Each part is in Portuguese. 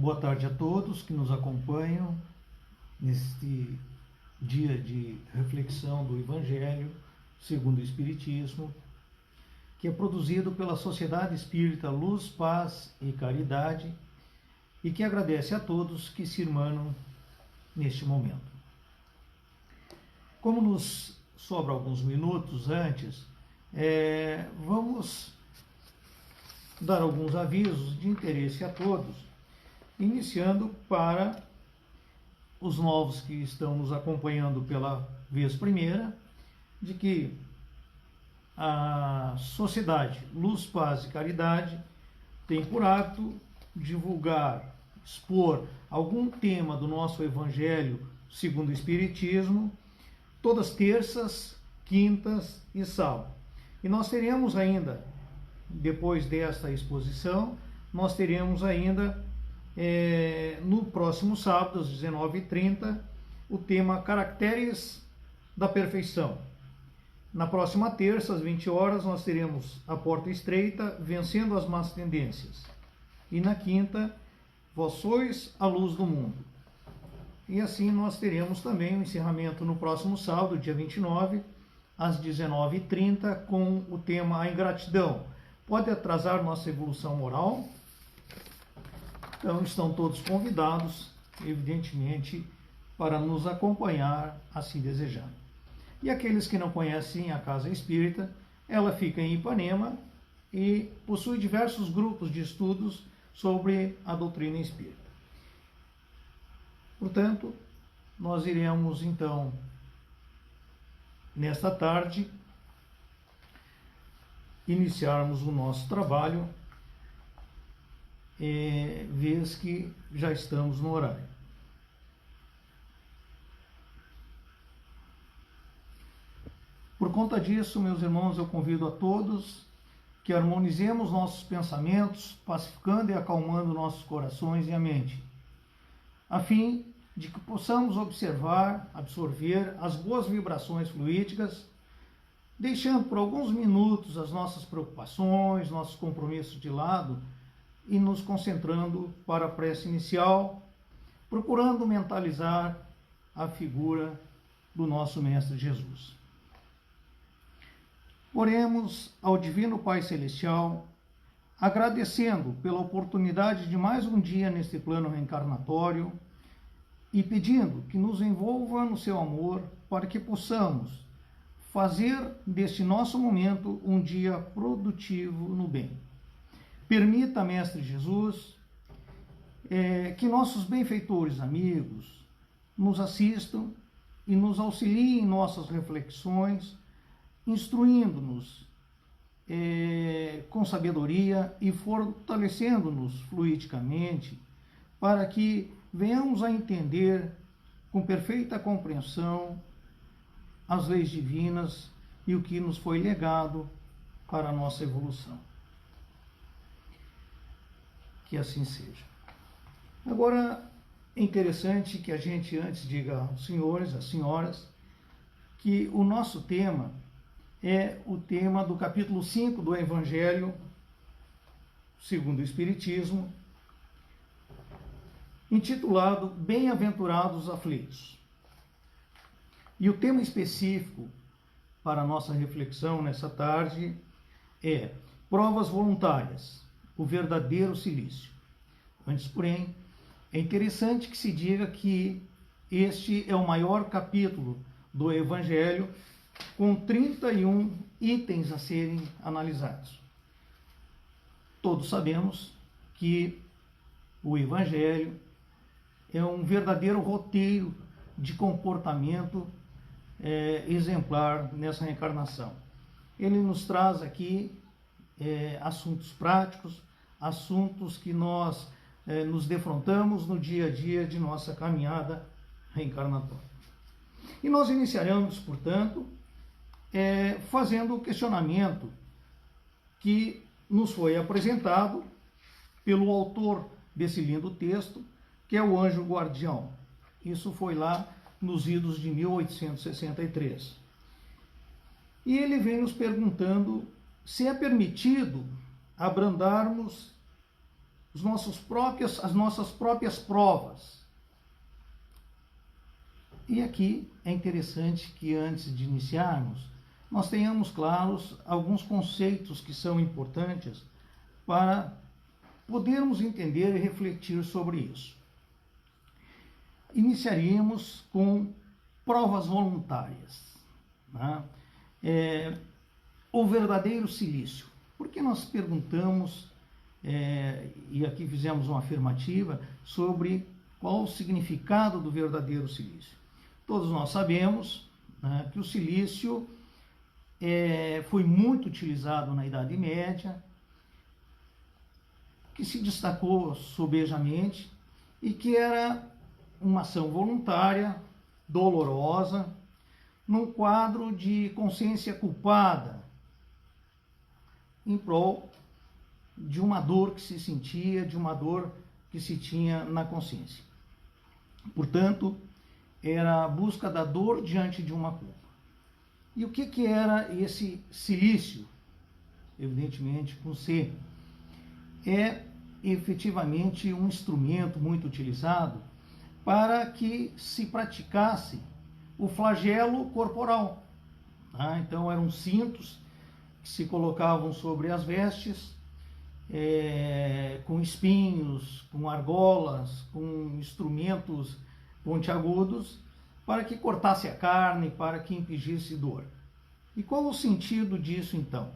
Boa tarde a todos que nos acompanham neste dia de reflexão do Evangelho segundo o Espiritismo, que é produzido pela Sociedade Espírita Luz, Paz e Caridade e que agradece a todos que se irmanam neste momento. Como nos sobra alguns minutos antes, vamos dar alguns avisos de interesse a todos, iniciando para os novos que estão nos acompanhando pela vez primeira, de que a Sociedade Luz, Paz e Caridade tem por hábito divulgar, expor algum tema do nosso Evangelho segundo o Espiritismo, todas terças, quintas e sábado. E nós teremos ainda, depois desta exposição, nós teremos ainda no próximo sábado, às 19h30, o tema Caracteres da Perfeição. Na próxima terça, às 20 horas, nós teremos A Porta Estreita, Vencendo as Más Tendências. E na quinta, Vós sois a luz do mundo. E assim nós teremos também o encerramento no próximo sábado, dia 29, às 19h30, com o tema A Ingratidão. Pode atrasar nossa evolução moral? Então estão todos convidados, evidentemente, para nos acompanhar, assim desejando. E aqueles que não conhecem a Casa Espírita, ela fica em Ipanema e possui diversos grupos de estudos sobre a doutrina espírita. Portanto, nós iremos então, nesta tarde, iniciarmos o nosso trabalho, vez que já estamos no horário. Por conta disso, meus irmãos, eu convido a todos que harmonizemos nossos pensamentos, pacificando e acalmando nossos corações e a mente, a fim de que possamos observar, absorver as boas vibrações fluídicas, deixando por alguns minutos as nossas preocupações, nossos compromissos de lado, e nos concentrando para a prece inicial, procurando mentalizar a figura do nosso Mestre Jesus. Oremos ao Divino Pai Celestial, agradecendo pela oportunidade de mais um dia neste plano reencarnatório e pedindo que nos envolva no seu amor para que possamos fazer deste nosso momento um dia produtivo no bem. Permita, Mestre Jesus, que nossos benfeitores amigos nos assistam e nos auxiliem em nossas reflexões, instruindo-nos com sabedoria e fortalecendo-nos fluidicamente, para que venhamos a entender com perfeita compreensão as leis divinas e o que nos foi legado para a nossa evolução. Que assim seja. Agora, é interessante que a gente antes diga aos senhores, às senhoras, que o nosso tema é o tema do capítulo 5 do Evangelho segundo o Espiritismo, intitulado Bem-aventurados aflitos. E o tema específico para a nossa reflexão nessa tarde é Provas voluntárias, o verdadeiro silício. Antes, porém, é interessante que se diga que este é o maior capítulo do Evangelho, com 31 itens a serem analisados. Todos sabemos que o Evangelho é um verdadeiro roteiro de comportamento exemplar nessa reencarnação. Ele nos traz aqui assuntos práticos, assuntos que nós nos defrontamos no dia a dia de nossa caminhada reencarnatória. E nós iniciaremos, portanto, fazendo o questionamento que nos foi apresentado pelo autor desse lindo texto, que é o Anjo Guardião. Isso foi lá nos idos de 1863. E ele vem nos perguntando se é permitido abrandarmos as nossas próprias provas. E aqui é interessante que antes de iniciarmos, nós tenhamos claros alguns conceitos que são importantes para podermos entender e refletir sobre isso. Iniciaríamos com provas voluntárias, né? O verdadeiro silício. Por que nós perguntamos, e aqui fizemos uma afirmativa, sobre qual o significado do verdadeiro silício? Todos nós sabemos, né, que o silício foi muito utilizado na Idade Média, que se destacou sobejamente e que era uma ação voluntária, dolorosa, num quadro de consciência culpada, em prol de uma dor que se sentia, de uma dor que se tinha na consciência. Portanto, era a busca da dor diante de uma culpa. E o que era esse silício? Evidentemente com C. É efetivamente um instrumento muito utilizado para que se praticasse o flagelo corporal. Então eram cintos que se colocavam sobre as vestes, com espinhos, com argolas, com instrumentos pontiagudos, para que cortasse a carne, para que impingisse dor. E qual o sentido disso então?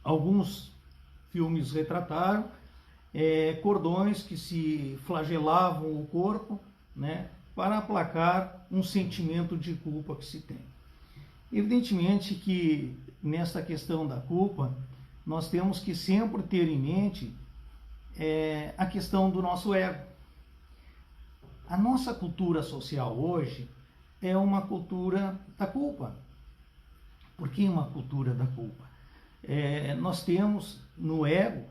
Alguns filmes retrataram cordões que se flagelavam o corpo, né, para aplacar um sentimento de culpa que se tem. Evidentemente que nesta questão da culpa, nós temos que sempre ter em mente a questão do nosso ego. A nossa cultura social hoje é uma cultura da culpa. Por que uma cultura da culpa? Nós temos no ego,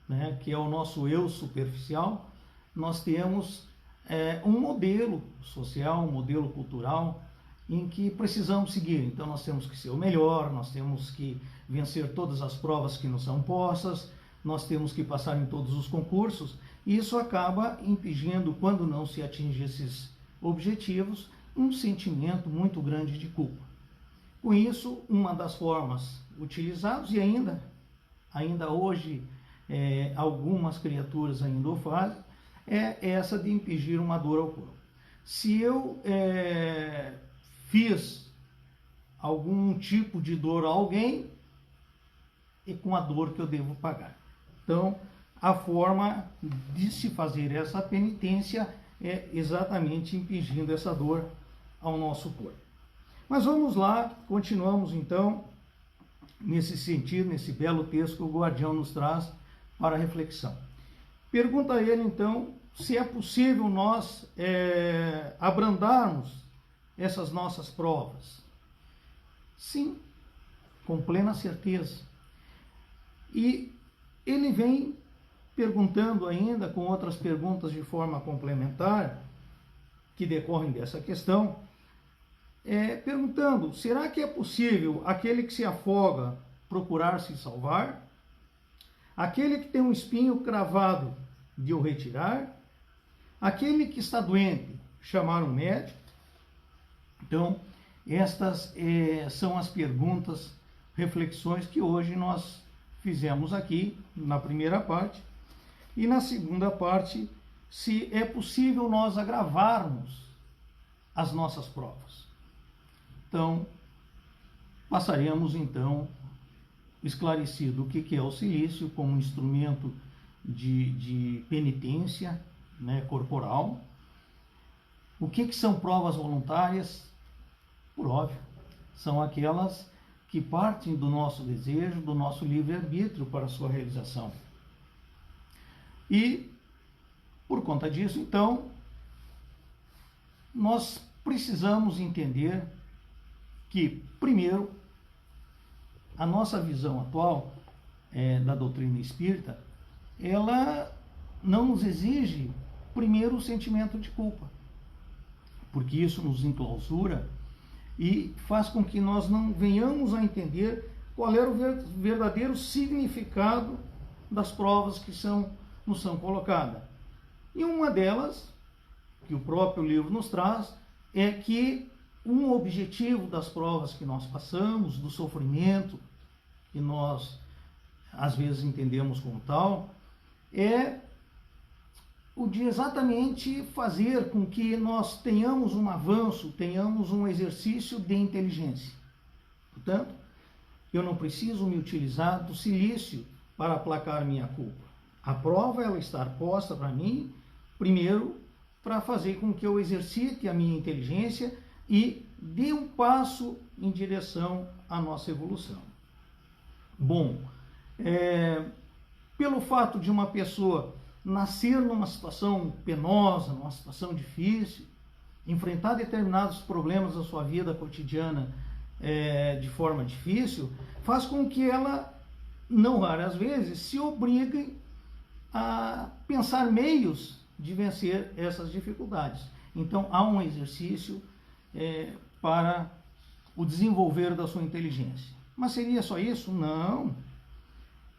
né, que é o nosso eu superficial, nós temos um modelo social, um modelo cultural em que precisamos seguir. Então nós temos que ser o melhor, nós temos que vencer todas as provas que nos são postas, nós temos que passar em todos os concursos, e isso acaba impedindo, quando não se atinge esses objetivos, um sentimento muito grande de culpa. Com isso, uma das formas utilizadas, e ainda hoje algumas criaturas ainda o fazem, é essa de impingir uma dor ao corpo. Se eu fiz algum tipo de dor a alguém, é com a dor que eu devo pagar. Então, a forma de se fazer essa penitência é exatamente impingindo essa dor ao nosso corpo. Mas vamos lá, continuamos então nesse sentido, nesse belo texto que o guardião nos traz para a reflexão. Pergunta a ele então se é possível nós abrandarmos essas nossas provas. Sim, com plena certeza. E ele vem perguntando ainda, com outras perguntas de forma complementar, que decorrem dessa questão, perguntando, será que é possível aquele que se afoga procurar se salvar? Aquele que tem um espinho cravado de o retirar? Aquele que está doente, chamar um médico? Então, estas são as perguntas, reflexões que hoje nós fizemos aqui na primeira parte. E na segunda parte, se é possível nós agravarmos as nossas provas. Então, passaremos então esclarecido o que é o silício como instrumento de penitência, né, corporal. O que são provas voluntárias? Por óbvio, são aquelas que partem do nosso desejo, do nosso livre-arbítrio para a sua realização. E, por conta disso, então, nós precisamos entender que, primeiro, a nossa visão atual da doutrina espírita, ela não nos exige, primeiro, o sentimento de culpa, porque isso nos enclausura e faz com que nós não venhamos a entender qual era o verdadeiro significado das provas que são nos são colocadas. E uma delas, que o próprio livro nos traz, é que um objetivo das provas que nós passamos, do sofrimento que nós às vezes entendemos como tal, é o de exatamente fazer com que nós tenhamos um avanço, tenhamos um exercício de inteligência. Portanto, eu não preciso me utilizar do silício para aplacar minha culpa. A prova ela está posta para mim, primeiro, para fazer com que eu exercite a minha inteligência e dê um passo em direção à nossa evolução. Bom, pelo fato de uma pessoa nascer numa situação penosa, numa situação difícil, enfrentar determinados problemas da sua vida cotidiana de forma difícil, faz com que ela, não raras vezes, se obrigue a pensar meios de vencer essas dificuldades. Então, há um exercício para o desenvolver da sua inteligência. Mas seria só isso? Não.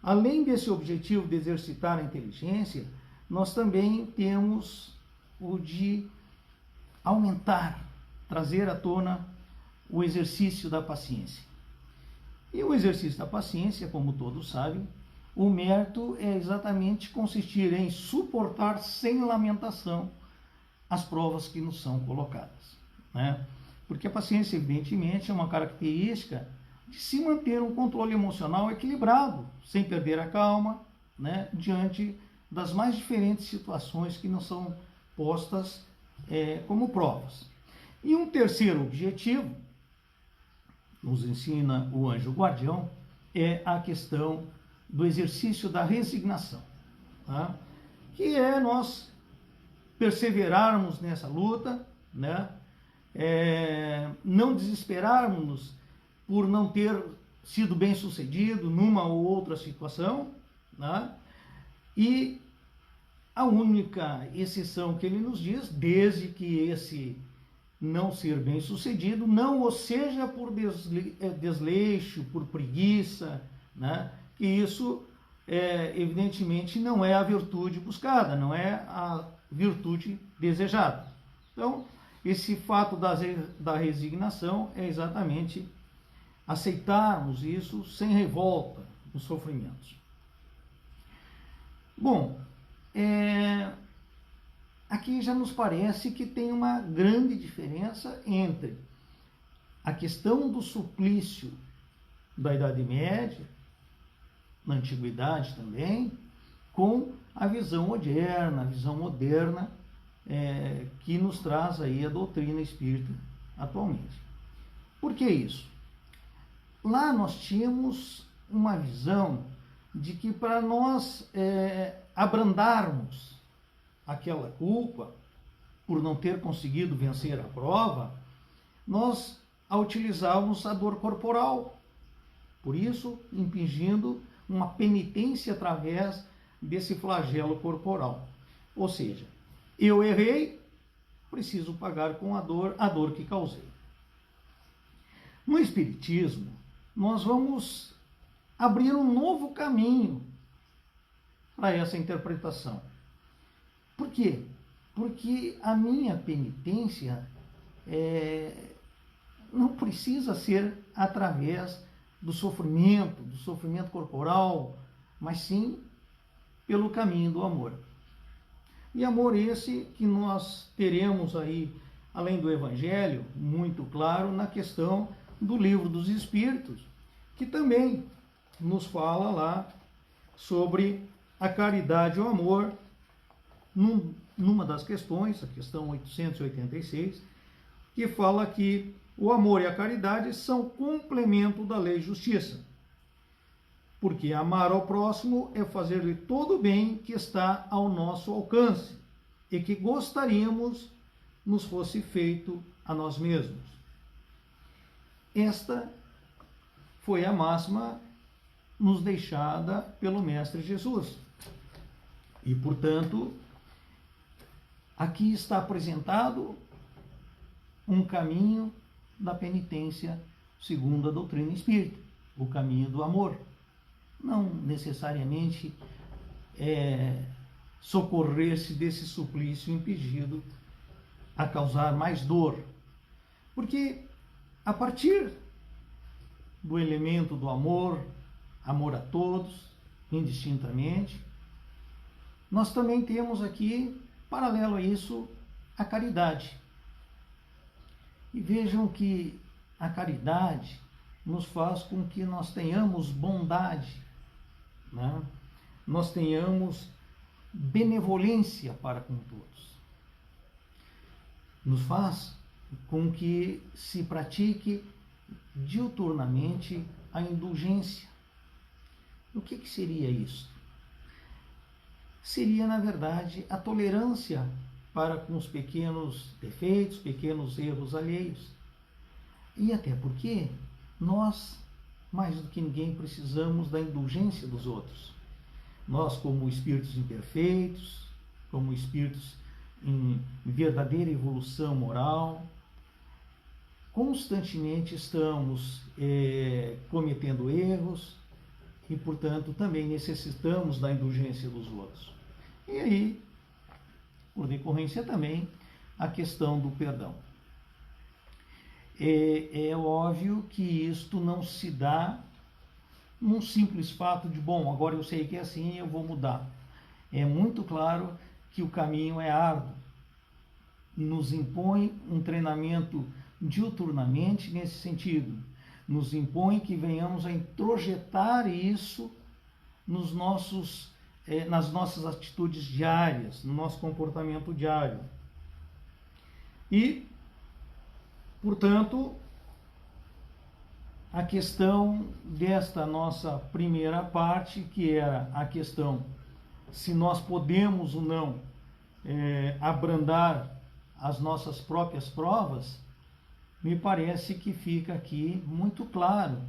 Além desse objetivo de exercitar a inteligência, nós também temos o de aumentar, trazer à tona o exercício da paciência. E o exercício da paciência, como todos sabem, o mérito é exatamente consistir em suportar sem lamentação as provas que nos são colocadas, né? Porque a paciência, evidentemente, é uma característica de se manter um controle emocional equilibrado, sem perder a calma, né, diante das mais diferentes situações que nos são postas como provas. E um terceiro objetivo, nos ensina o anjo guardião, é a questão do exercício da resignação, tá? Que é nós perseverarmos nessa luta, né? Não desesperarmos por não ter sido bem sucedido numa ou outra situação, né? E a única exceção que ele nos diz, desde que esse não ser bem sucedido não o seja por desleixo, por preguiça, né? Que isso evidentemente não é a virtude buscada, não é a virtude desejada. Então, esse fato da resignação é exatamente aceitarmos isso sem revolta nos sofrimentos. Bom, aqui já nos parece que tem uma grande diferença entre a questão do suplício da Idade Média, na Antiguidade também, com a visão moderna, a visão moderna que nos traz aí a doutrina espírita atualmente. Por que isso? Lá nós tínhamos uma visão de que para nós abrandarmos aquela culpa por não ter conseguido vencer a prova, nós a utilizávamos a dor corporal. Por isso, impingindo uma penitência através desse flagelo corporal. Ou seja, eu errei, preciso pagar com a dor que causei. No Espiritismo, nós vamos abrir um novo caminho para essa interpretação. Por quê? Porque a minha penitência não precisa ser através do sofrimento corporal, mas sim pelo caminho do amor. E amor esse que nós teremos aí, além do Evangelho, muito claro na questão do Livro dos Espíritos, que também nos fala lá sobre a caridade e o amor, numa das questões, a questão 886, que fala que o amor e a caridade são complemento da lei e justiça. Porque amar ao próximo é fazer-lhe todo o bem que está ao nosso alcance e que gostaríamos nos fosse feito a nós mesmos. Esta foi a máxima nos deixada pelo Mestre Jesus. E, portanto, aqui está apresentado um caminho da penitência segundo a doutrina espírita, o caminho do amor. Não necessariamente socorrer-se desse suplício impedido a causar mais dor. Porque a partir do elemento do amor, amor a todos, indistintamente, nós também temos aqui, paralelo a isso, a caridade. E vejam que a caridade nos faz com que nós tenhamos bondade, né? Nós tenhamos benevolência para com todos. Nos faz com que se pratique diuturnamente a indulgência. O que seria isso? Seria, na verdade, a tolerância para com os pequenos defeitos, pequenos erros alheios. E até porque nós, mais do que ninguém, precisamos da indulgência dos outros. Nós, como espíritos imperfeitos, como espíritos em verdadeira evolução moral, constantemente estamos cometendo erros e, portanto, também necessitamos da indulgência dos outros. E aí, por decorrência também, a questão do perdão. É óbvio que isto não se dá num simples fato de, bom, agora eu sei que é assim, eu vou mudar. É muito claro que o caminho é árduo. Nos impõe um treinamento diuturnamente nesse sentido. Nos impõe que venhamos a introjetar isso nas nossas atitudes diárias, no nosso comportamento diário. E, portanto, a questão desta nossa primeira parte, que era a questão se nós podemos ou não abrandar as nossas próprias provas, me parece que fica aqui muito claro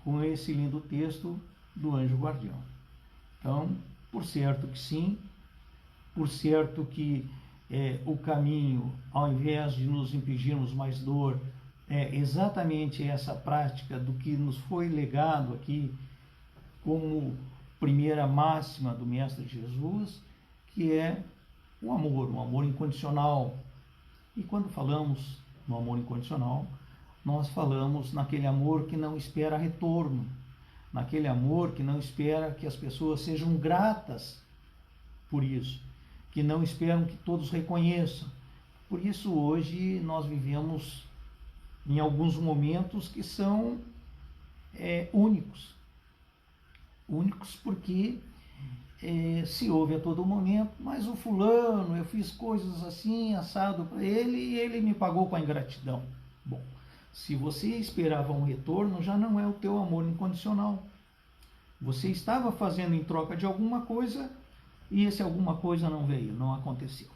com esse lindo texto do anjo guardião. Então, por certo que sim, por certo que o caminho, ao invés de nos impedirmos mais dor, é exatamente essa prática do que nos foi legado aqui como primeira máxima do Mestre Jesus, que é o amor incondicional. E quando falamos no amor incondicional, nós falamos naquele amor que não espera retorno, naquele amor que não espera que as pessoas sejam gratas por isso, que não esperam que todos reconheçam. Por isso hoje nós vivemos em alguns momentos que são únicos. Únicos porque se ouve a todo momento, mas o fulano, eu fiz coisas assim, assado para ele, e ele me pagou com a ingratidão. Bom, se você esperava um retorno, já não é o teu amor incondicional. Você estava fazendo em troca de alguma coisa, e esse alguma coisa não veio, não aconteceu.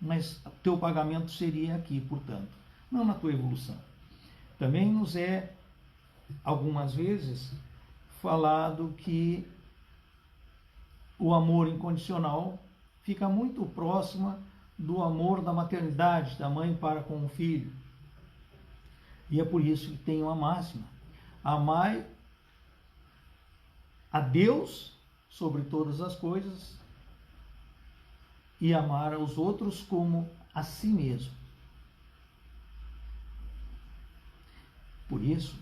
Mas o teu pagamento seria aqui, portanto, não na tua evolução. Também nos algumas vezes, falado que o amor incondicional fica muito próximo do amor da maternidade, da mãe para com o filho. E é por isso que tem uma máxima: amai a Deus sobre todas as coisas e amar aos outros como a si mesmo. Por isso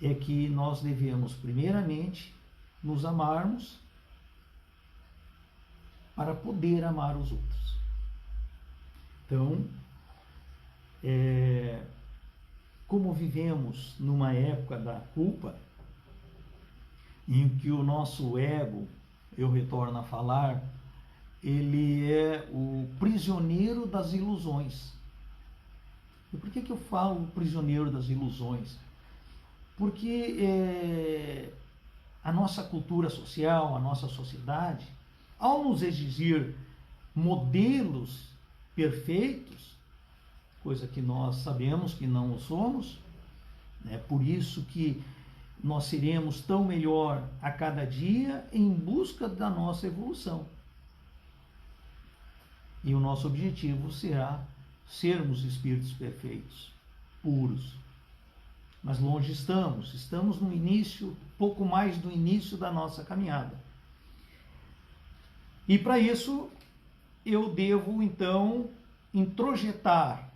é que nós devemos, primeiramente, nos amarmos para poder amar os outros. Então, como vivemos numa época da culpa, em que o nosso ego, eu retorno a falar, ele é o prisioneiro das ilusões. E por que eu falo prisioneiro das ilusões? Porque a nossa cultura social, a nossa sociedade, ao nos exigir modelos perfeitos, coisa que nós sabemos que não o somos, é por isso que nós seremos tão melhor a cada dia em busca da nossa evolução. E o nosso objetivo será sermos espíritos perfeitos, puros. Mas longe estamos no início, pouco mais do início da nossa caminhada. E para isso eu devo então introjetar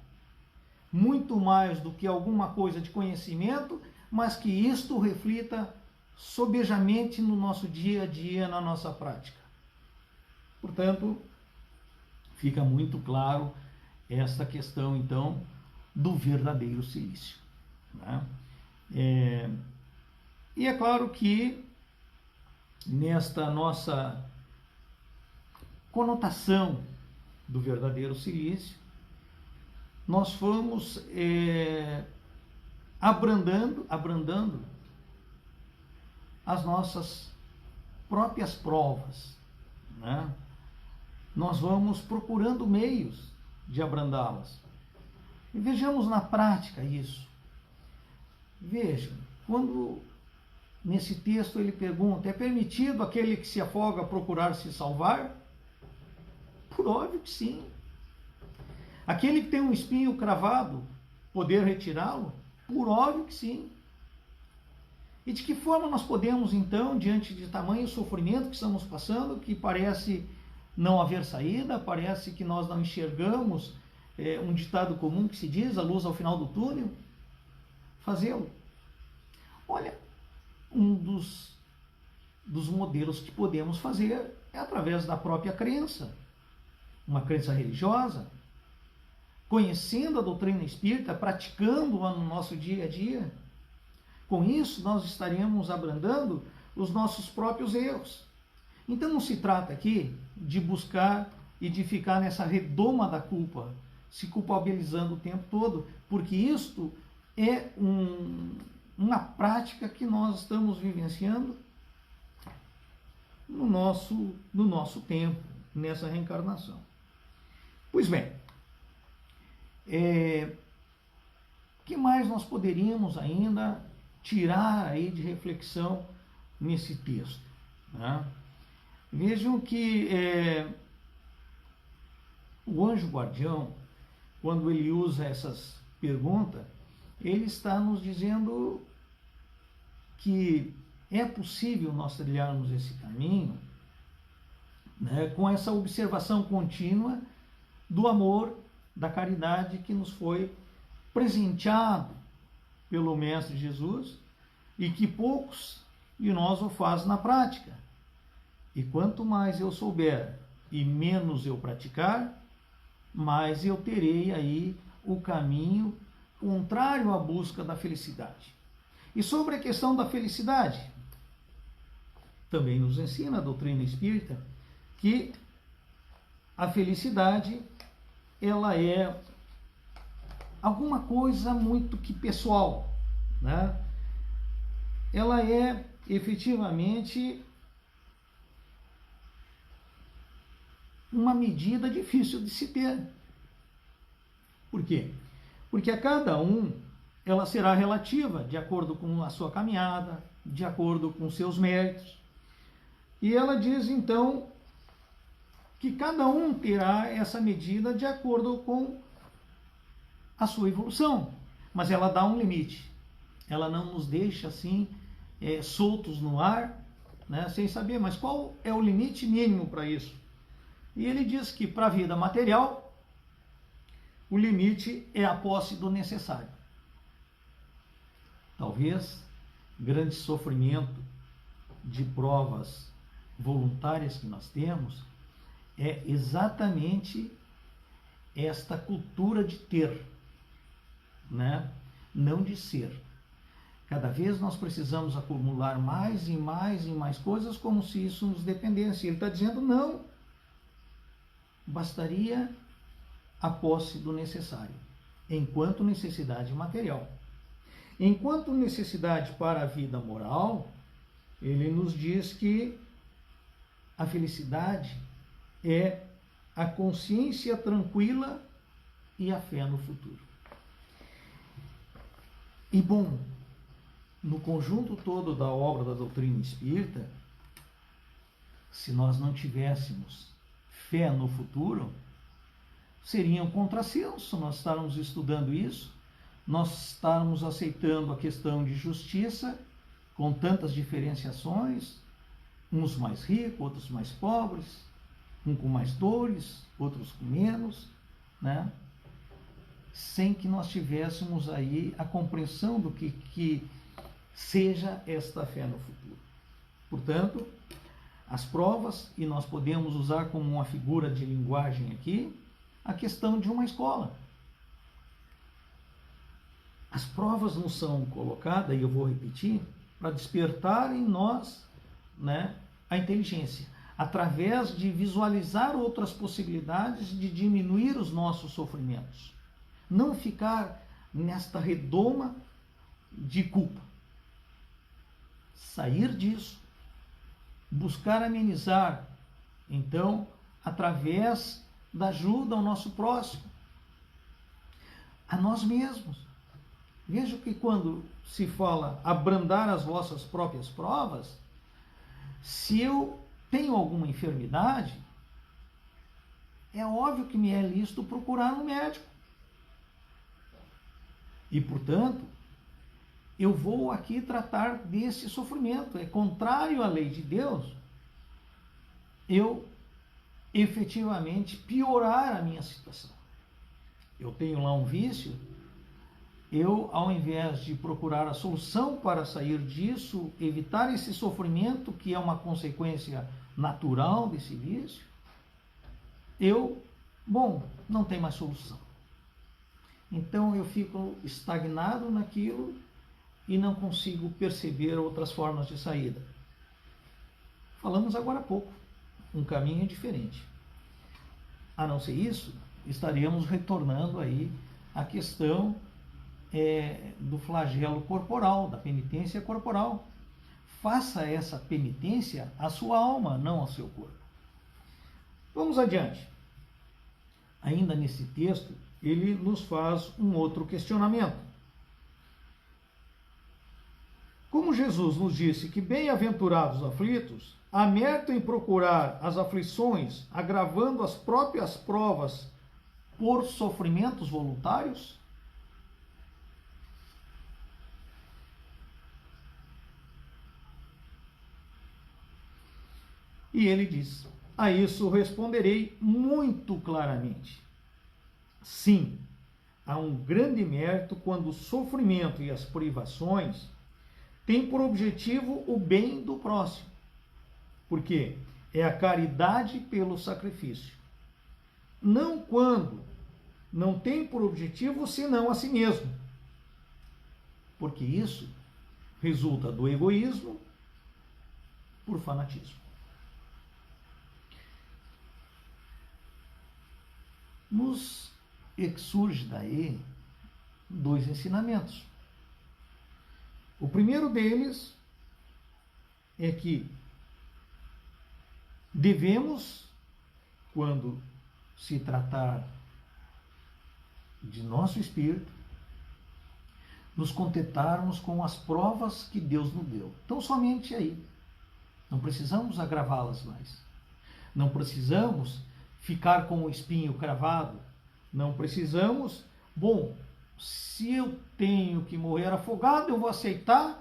muito mais do que alguma coisa de conhecimento, mas que isto reflita sobejamente no nosso dia a dia, na nossa prática. Portanto, fica muito claro esta questão, então, do verdadeiro silício, né? E é claro que nesta nossa conotação do verdadeiro silício, nós fomos abrandando as nossas próprias provas, né? Nós vamos procurando meios de abrandá-las. E vejamos na prática isso. Vejam, quando nesse texto ele pergunta, é permitido aquele que se afoga procurar se salvar? Por óbvio que sim. Aquele que tem um espinho cravado, poder retirá-lo? Por óbvio que sim. E de que forma nós podemos, então, diante de tamanho sofrimento que estamos passando, que parece não haver saída, parece que nós não enxergamos um ditado comum que se diz, a luz ao final do túnel, fazê-lo? Olha, um dos modelos que podemos fazer é através da própria crença, uma crença religiosa, conhecendo a doutrina espírita, praticando-a no nosso dia a dia. Com isso, nós estaremos abrandando os nossos próprios erros. Então, não se trata aqui de buscar e de ficar nessa redoma da culpa, se culpabilizando o tempo todo, porque isto é uma prática que nós estamos vivenciando no nosso tempo, nessa reencarnação. Pois bem, que mais nós poderíamos ainda tirar aí de reflexão nesse texto, né? Vejam que o anjo guardião, quando ele usa essas perguntas, ele está nos dizendo que é possível nós trilharmos esse caminho, né, com essa observação contínua do amor, da caridade que nos foi presenteado pelo Mestre Jesus e que poucos de nós o fazem na prática. E quanto mais eu souber e menos eu praticar, mais eu terei aí o caminho contrário à busca da felicidade. E sobre a questão da felicidade, também nos ensina a doutrina espírita que a felicidade ela é alguma coisa muito que pessoal, né? Ela é efetivamente uma medida difícil de se ter. Por quê? Porque a cada um ela será relativa, de acordo com a sua caminhada, de acordo com seus méritos. E ela diz, então, que cada um terá essa medida de acordo com a sua evolução. Mas ela dá um limite. Ela não nos deixa assim, soltos no ar, né, sem saber, mas qual é o limite mínimo para isso? E ele diz que para a vida material, o limite é a posse do necessário. Talvez grande sofrimento de provas voluntárias que nós temos é exatamente esta cultura de ter, né? Não de ser. Cada vez nós precisamos acumular mais e mais e mais coisas como se isso nos dependesse. Ele está dizendo não. Bastaria a posse do necessário, enquanto necessidade material. Enquanto necessidade para a vida moral, ele nos diz que a felicidade é a consciência tranquila e a fé no futuro. E bom, no conjunto todo da obra da doutrina espírita, se nós não tivéssemos fé no futuro, seria um contrassenso nós estarmos estudando isso, nós estarmos aceitando a questão de justiça com tantas diferenciações, uns mais ricos, outros mais pobres, com mais dores, outros com menos, né? Sem que nós tivéssemos aí a compreensão do que seja esta fé no futuro. Portanto, as provas, e nós podemos usar como uma figura de linguagem aqui, a questão de uma escola. As provas nos são colocadas, e eu vou repetir, para despertar em nós, né, a inteligência, através de visualizar outras possibilidades de diminuir os nossos sofrimentos. Não ficar nesta redoma de culpa. Sair disso, buscar amenizar, então, através da ajuda ao nosso próximo, a nós mesmos. Veja que quando se fala abrandar as vossas próprias provas, se eu tenho alguma enfermidade, é óbvio que me é lícito procurar um médico. E, portanto, eu vou aqui tratar desse sofrimento. É contrário à lei de Deus eu efetivamente piorar a minha situação. Eu tenho lá um vício, eu, ao invés de procurar a solução para sair disso, evitar esse sofrimento que é uma consequência natural desse vício, não tem mais solução. Então eu fico estagnado naquilo e não consigo perceber outras formas de saída. Falamos agora há pouco, um caminho diferente. A não ser isso, estaríamos retornando aí à questão do flagelo corporal, da penitência corporal. Faça essa penitência à sua alma, não ao seu corpo. Vamos adiante. Ainda nesse texto, ele nos faz um outro questionamento. Como Jesus nos disse que bem-aventurados os aflitos, há mérito em procurar as aflições, agravando as próprias provas por sofrimentos voluntários? E ele diz: a isso responderei muito claramente. Sim, há um grande mérito quando o sofrimento e as privações têm por objetivo o bem do próximo. Porque é a caridade pelo sacrifício. Não quando não tem por objetivo senão a si mesmo. Porque isso resulta do egoísmo por fanatismo. Nos surge daí dois ensinamentos. O primeiro deles é que devemos, quando se tratar de nosso espírito, nos contentarmos com as provas que Deus nos deu. Então, somente aí. Não precisamos agravá-las mais. Não precisamos ficar com o espinho cravado. Não precisamos, se eu tenho que morrer afogado, eu vou aceitar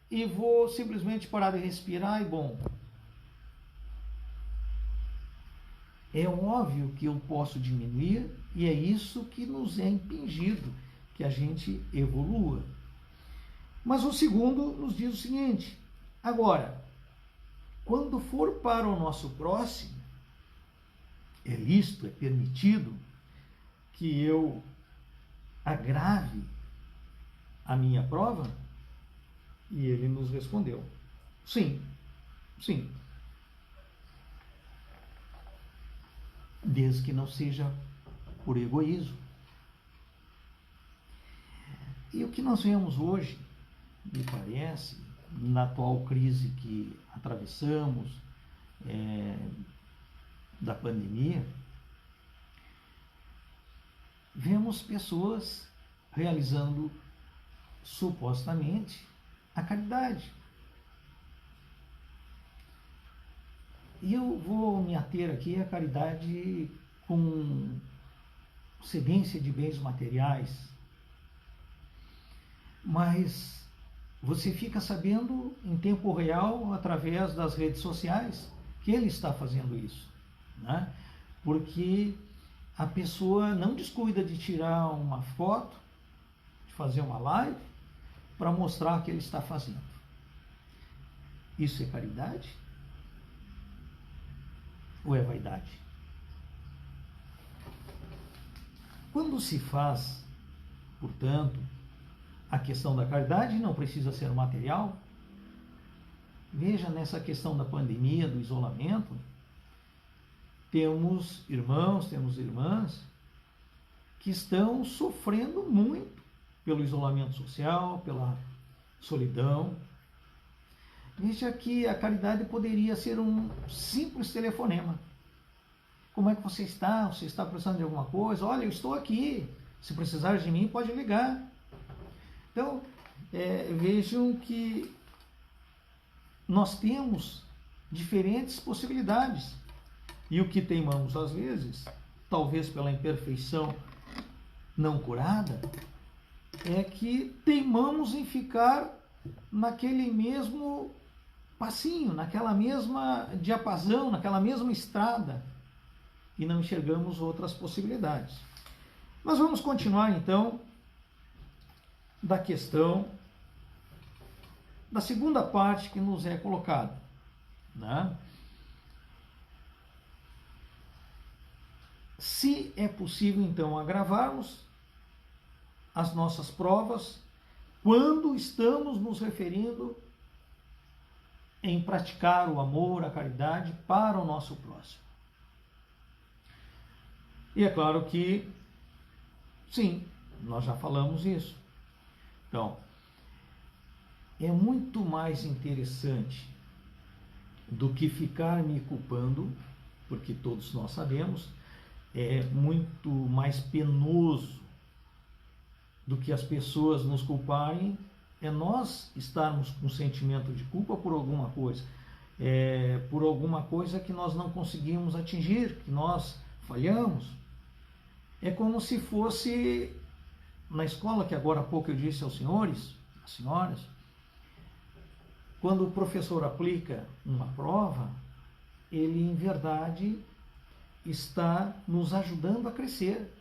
e vou simplesmente parar de respirar é óbvio que eu posso diminuir e é isso que nos é impingido, que a gente evolua. Mas o segundo nos diz o seguinte: agora, quando for para o nosso próximo, é lícito, é permitido que eu agrave a minha prova? E ele nos respondeu: sim, sim. Desde que não seja por egoísmo. E o que nós vemos hoje, me parece, na atual crise que atravessamos, da pandemia, vemos pessoas realizando supostamente a caridade. E eu vou me ater aqui à caridade com cedência de bens materiais, mas você fica sabendo em tempo real, através das redes sociais, que ele está fazendo isso. né? Porque a pessoa não descuida de tirar uma foto, de fazer uma live, para mostrar o que ele está fazendo. Isso é caridade? Ou é vaidade? Quando se faz, portanto, a questão da caridade, não precisa ser material. Veja, nessa questão da pandemia, do isolamento, temos irmãos, temos irmãs que estão sofrendo muito pelo isolamento social, pela solidão. Veja que a caridade poderia ser um simples telefonema. Como é que você está? Você está precisando de alguma coisa? Olha, eu estou aqui. Se precisar de mim, pode ligar. Então, vejam que nós temos diferentes possibilidades. E o que teimamos às vezes, talvez pela imperfeição não curada, é que teimamos em ficar naquele mesmo passinho, naquela mesma diapasão, naquela mesma estrada, e não enxergamos outras possibilidades. Mas vamos continuar então da questão da segunda parte que nos é colocada, né? Se é possível então agravarmos as nossas provas quando estamos nos referindo em praticar o amor, a caridade para o nosso próximo. E é claro que, sim, nós já falamos isso. Então, é muito mais interessante do que ficar me culpando, porque todos nós sabemos, é muito mais penoso do que as pessoas nos culparem, é nós estarmos com sentimento de culpa por alguma coisa, por alguma coisa que nós não conseguimos atingir, que nós falhamos. É como se fosse na escola, que agora há pouco eu disse aos senhores, às senhoras, quando o professor aplica uma prova, ele em verdade está nos ajudando a crescer,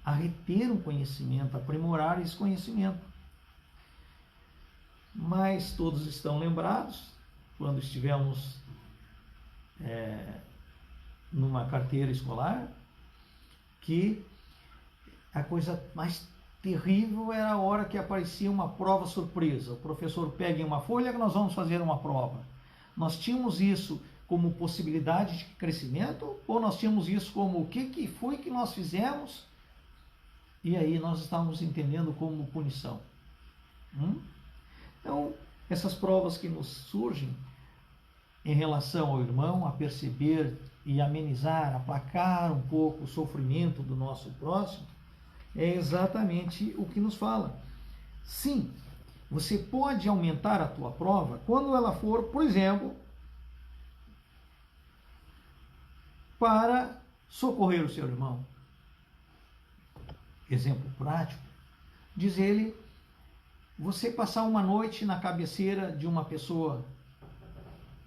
a reter um conhecimento, a aprimorar esse conhecimento. Mas todos estão lembrados, quando estivemos numa carteira escolar, que a coisa mais terrível era a hora que aparecia uma prova surpresa. O professor pega em uma folha que nós vamos fazer uma prova. Nós tínhamos isso como possibilidade de crescimento, ou nós tínhamos isso como o que foi que nós fizemos e aí nós estávamos entendendo como punição? Então, essas provas que nos surgem em relação ao irmão, a perceber e amenizar, aplacar um pouco o sofrimento do nosso próximo, é exatamente o que nos fala. Sim, você pode aumentar a tua prova quando ela for, por exemplo, para socorrer o seu irmão. Exemplo prático, diz ele, você passar uma noite na cabeceira de uma pessoa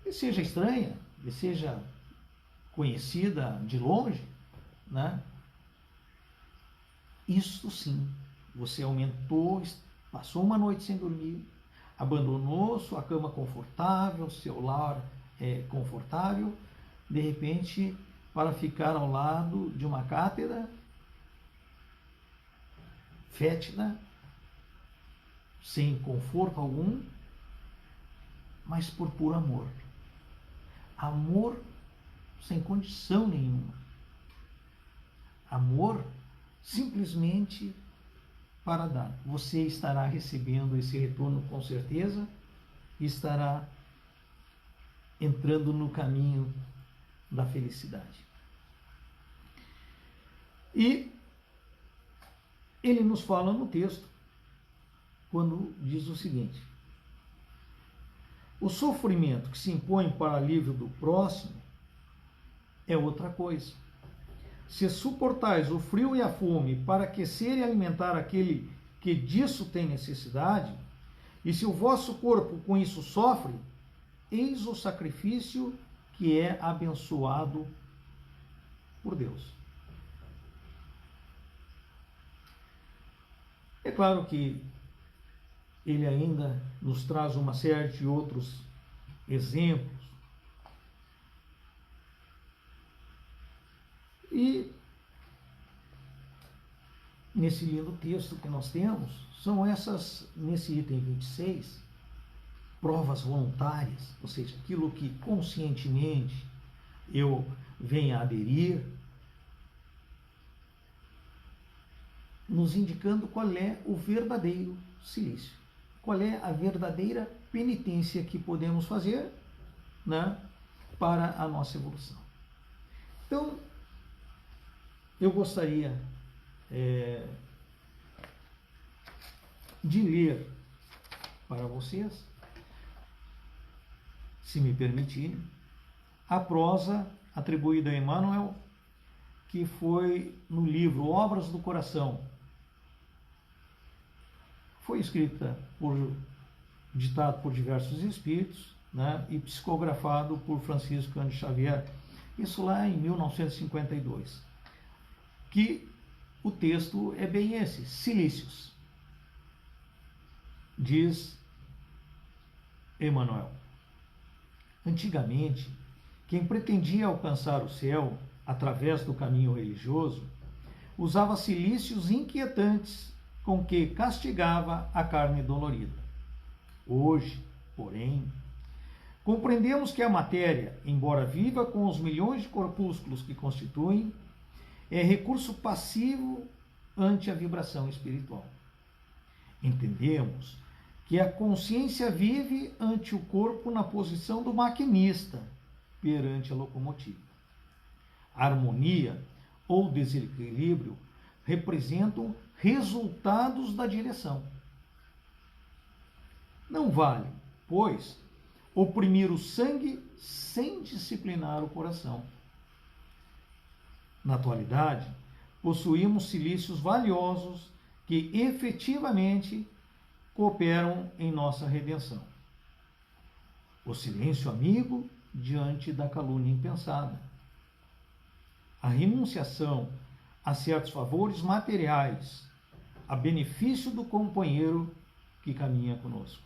que seja estranha, que seja conhecida de longe, né? Isso sim, você aumentou, passou uma noite sem dormir, abandonou sua cama confortável, seu lar confortável, de repente, para ficar ao lado de uma cátedra fétida, sem conforto algum, mas por puro amor. Amor sem condição nenhuma. Amor simplesmente para dar. Você estará recebendo esse retorno com certeza e estará entrando no caminho da felicidade. E ele nos fala no texto, quando diz o seguinte: o sofrimento que se impõe para alívio do próximo é outra coisa. Se suportais o frio e a fome para aquecer e alimentar aquele que disso tem necessidade, e se o vosso corpo com isso sofre, eis o sacrifício que é abençoado por Deus. É claro que ele ainda nos traz uma série de outros exemplos. E nesse lindo texto que nós temos, são essas, nesse item 26, provas voluntárias, ou seja, aquilo que conscientemente eu venho a aderir, nos indicando qual é o verdadeiro cilício, qual é a verdadeira penitência que podemos fazer, né, para a nossa evolução. Então, eu gostaria de ler para vocês, se me permitirem, a prosa atribuída a Emmanuel, que foi no livro Obras do Coração. Foi escrita ditado por diversos espíritos, né, e psicografado por Francisco Cândido Xavier, isso lá em 1952. Que o texto é bem esse, cilícios. Diz Emmanuel: antigamente, quem pretendia alcançar o céu através do caminho religioso usava cilícios inquietantes com que castigava a carne dolorida. Hoje, porém, compreendemos que a matéria, embora viva com os milhões de corpúsculos que constituem, é recurso passivo ante a vibração espiritual. Entendemos que a consciência vive ante o corpo na posição do maquinista perante a locomotiva. A harmonia ou desequilíbrio representam resultados da direção. Não vale, pois, oprimir o sangue sem disciplinar o coração. Na atualidade, possuímos cilícios valiosos que efetivamente cooperam em nossa redenção. O silêncio amigo diante da calúnia impensada. A renunciação a certos favores materiais, a benefício do companheiro que caminha conosco.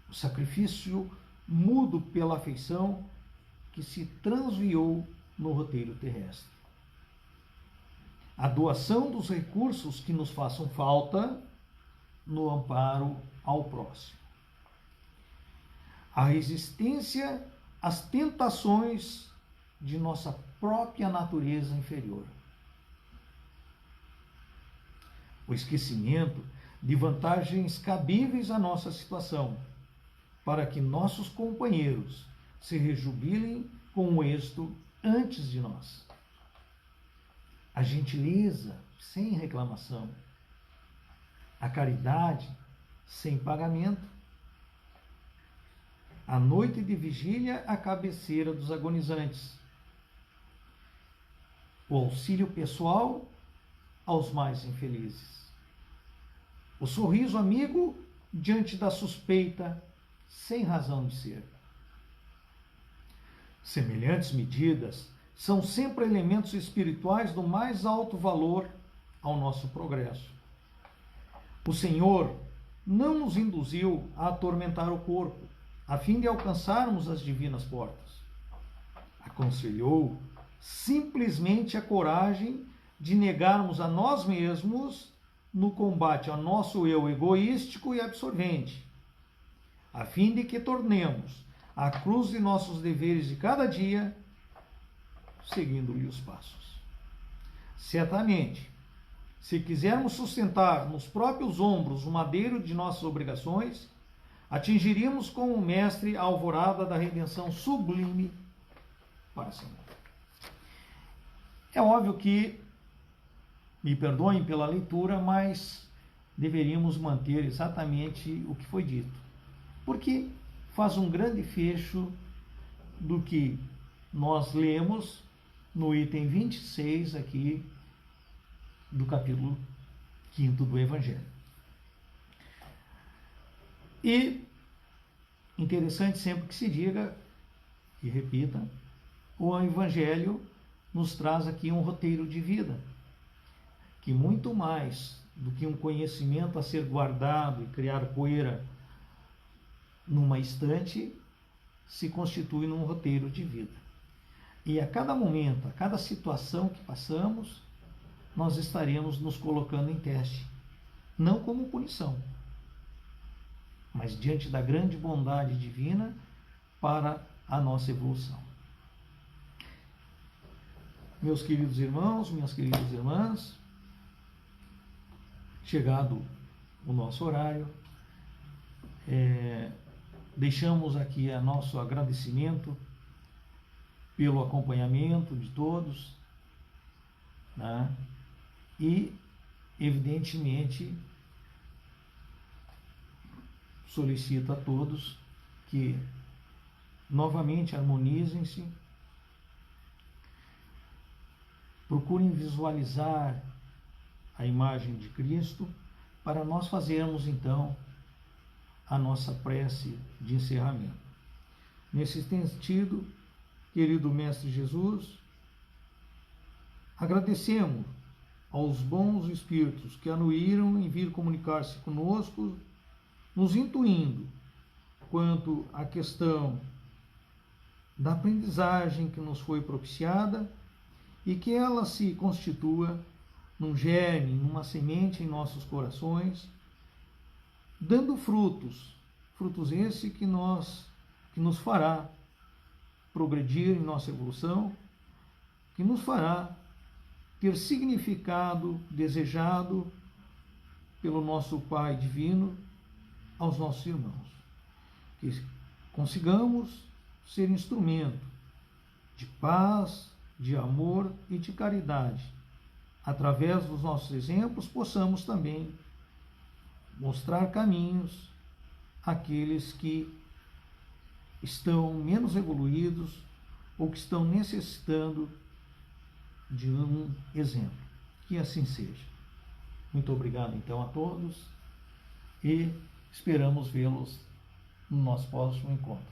O sacrifício mudo pela afeição que se transviou no roteiro terrestre. A doação dos recursos que nos façam falta no amparo ao próximo. A resistência às tentações de nossa própria natureza inferior. O esquecimento de vantagens cabíveis à nossa situação, para que nossos companheiros se rejubilem com o êxito antes de nós. A gentileza sem reclamação. A caridade sem pagamento. A noite de vigília à cabeceira dos agonizantes. O auxílio pessoal aos mais infelizes. O sorriso amigo diante da suspeita sem razão de ser. Semelhantes medidas são sempre elementos espirituais do mais alto valor ao nosso progresso. O Senhor não nos induziu a atormentar o corpo, a fim de alcançarmos as divinas portas. Aconselhou simplesmente a coragem de negarmos a nós mesmos no combate ao nosso eu egoístico e absorvente, a fim de que tornemos a cruz de nossos deveres de cada dia, seguindo-lhe os passos. Certamente, se quisermos sustentar nos próprios ombros o madeiro de nossas obrigações, atingiríamos com o Mestre a alvorada da redenção sublime para sempre. É óbvio que, me perdoem pela leitura, mas deveríamos manter exatamente o que foi dito, porque faz um grande fecho do que nós lemos no item 26 aqui do capítulo 5º do Evangelho. E interessante sempre que se diga e repita, o Evangelho nos traz aqui um roteiro de vida, que muito mais do que um conhecimento a ser guardado e criar poeira numa estante, se constitui num roteiro de vida. E a cada momento, a cada situação que passamos, nós estaremos nos colocando em teste, não como punição, mas diante da grande bondade divina para a nossa evolução. Meus queridos irmãos, minhas queridas irmãs, chegado o nosso horário, deixamos aqui a nosso agradecimento pelo acompanhamento de todos, né? E, evidentemente, solicito a todos que novamente harmonizem-se, procurem visualizar a imagem de Cristo para nós fazermos então a nossa prece de encerramento. Nesse sentido, querido Mestre Jesus, agradecemos aos bons espíritos que anuíram em vir comunicar-se conosco, nos intuindo quanto à questão da aprendizagem que nos foi propiciada e que ela se constitua num germe, numa semente em nossos corações, dando frutos esse que nos fará progredir em nossa evolução, que nos fará ter significado desejado pelo nosso Pai Divino aos nossos irmãos. Que consigamos ser instrumento de paz, de amor e de caridade. Através dos nossos exemplos, possamos também mostrar caminhos àqueles que estão menos evoluídos ou que estão necessitando de um exemplo. Que assim seja. Muito obrigado, então, a todos e esperamos vê-los no nosso próximo encontro.